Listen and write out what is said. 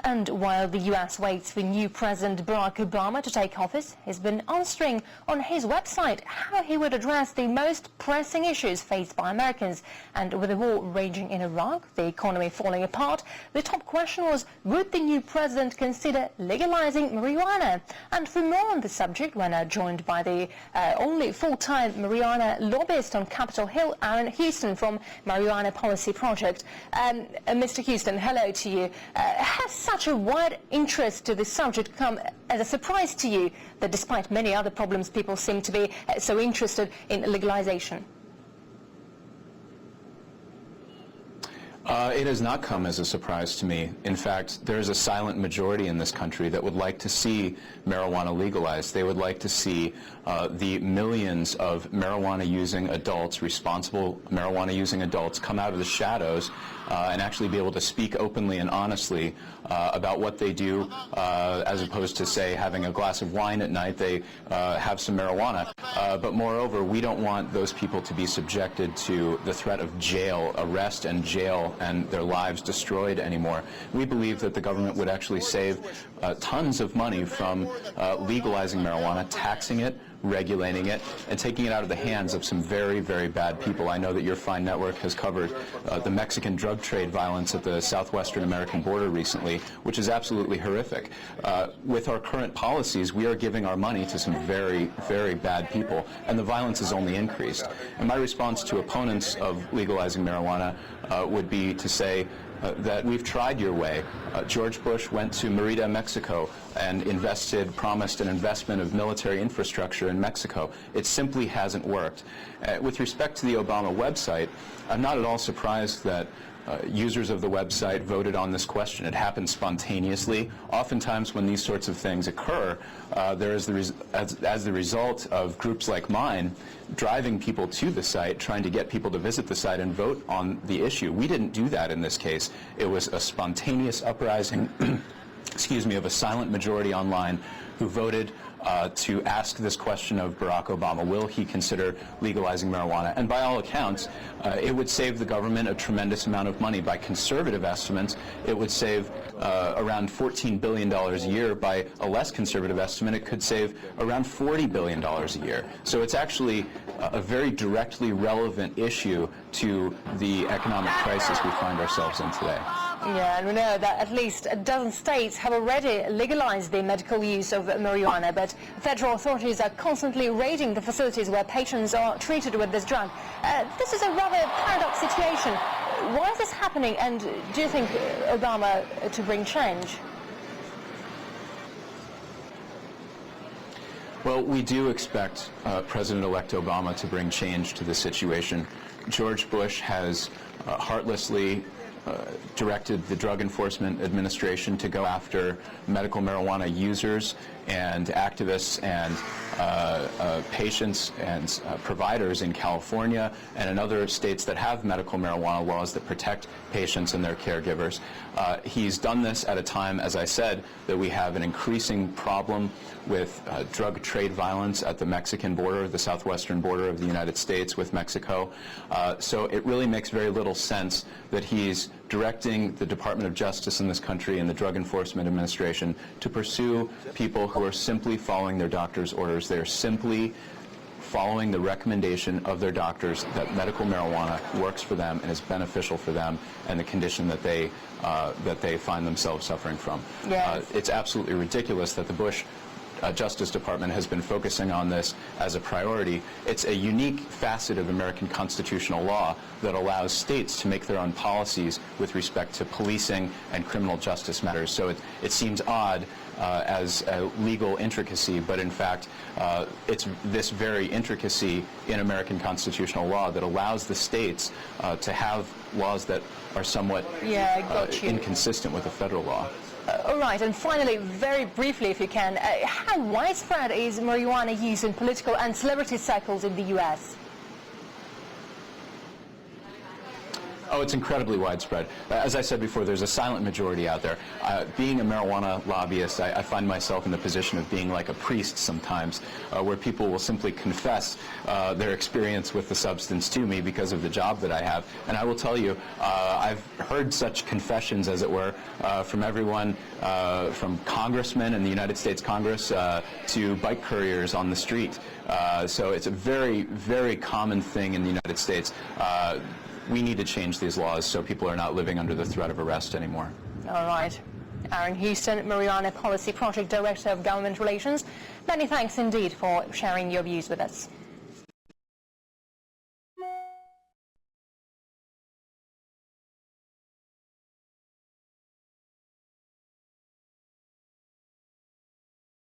And while the US waits for new President Barack Obama to take office, he's been answering on his website how he would address the most pressing issues faced by Americans. And with the war raging in Iraq, the economy falling apart, the top question was, would the new president consider legalizing marijuana? And for more on the subject, we're now joined by the only full-time marijuana lobbyist on Capitol Hill, Aaron Houston from Marijuana Policy Project. Mr. Houston, hello to you. Has such a wide interest to this subject come as a surprise to you that despite many other problems, people seem to be so interested in legalization? It has not come as a surprise to me. In fact, there is a silent majority in this country that would like to see marijuana legalized. They would like to see the millions of marijuana-using adults, responsible marijuana-using adults, come out of the shadows and actually be able to speak openly and honestly about what they do, as opposed to, say, having a glass of wine at night, they have some marijuana. But moreover, we don't want those people to be subjected to the threat of jail, arrest and jail, and their lives destroyed anymore. We believe that the government would actually save tons of money from legalizing marijuana, taxing it, regulating it, and taking it out of the hands of some very, very bad people. I know that your fine network has covered the Mexican drug trade violence at the southwestern American border recently, which is absolutely horrific. With our current policies, we are giving our money to some very, very bad people, and the violence has only increased. And my response to opponents of legalizing marijuana would be to say, that we've tried your way. George Bush went to Merida, Mexico, and promised an investment of military infrastructure in Mexico. It simply hasn't worked. With respect to the Obama website, I'm not at all surprised that users of the website voted on this question. It happened spontaneously. Oftentimes when these sorts of things occur, there is as the result of groups like mine driving people to the site, trying to get people to visit the site and vote on the issue. We didn't do that in this case. It was a spontaneous uprising excuse me, of a silent majority online who voted to ask this question of Barack Obama. Will he consider legalizing marijuana? And by all accounts, it would save the government a tremendous amount of money. By conservative estimates, it would save around $14 billion a year. By a less conservative estimate, it could save around $40 billion a year. So it's actually a very directly relevant issue to the economic crisis we find ourselves in today. Yeah, and we know that at least a dozen states have already legalized the medical use of marijuana, but federal authorities are constantly raiding the facilities where patients are treated with this drug. This is a rather paradox situation. Why is this happening, and do you think Obama to bring change? Well, we do expect President-elect Obama to bring change to the situation. George Bush has heartlessly directed the Drug Enforcement Administration to go after medical marijuana users and activists and patients and providers in California and in other states that have medical marijuana laws that protect patients and their caregivers. He's done this at a time, as I said, that we have an increasing problem with drug trade violence at the Mexican border, the southwestern border of the United States with Mexico. So it really makes very little sense that he's directing the Department of Justice in this country and the Drug Enforcement Administration to pursue people who are simply following their doctor's orders. They are simply following the recommendation of their doctors that medical marijuana works for them and is beneficial for them and the condition that they find themselves suffering from. Yes. It's absolutely ridiculous that the Bush Justice Department has been focusing on this as a priority. It's a unique facet of American constitutional law that allows states to make their own policies with respect to policing and criminal justice matters. So it seems odd as a legal intricacy, but in fact it's this very intricacy in American constitutional law that allows the states to have laws that are somewhat inconsistent with the federal law. All right, and finally, very briefly, if you can, how widespread is marijuana use in political and celebrity circles in the U.S.? Oh, it's incredibly widespread. As I said before, there's a silent majority out there. Being a marijuana lobbyist, I find myself in the position of being like a priest sometimes, where people will simply confess their experience with the substance to me because of the job that I have. And I will tell you, I've heard such confessions, as it were, from everyone from congressmen in the United States Congress to bike couriers on the street. So it's a very, very common thing in the United States. We need to change these laws so people are not living under the threat of arrest anymore. All right. Aaron Houston, Marijuana Policy Project Director of Government Relations, many thanks indeed for sharing your views with us.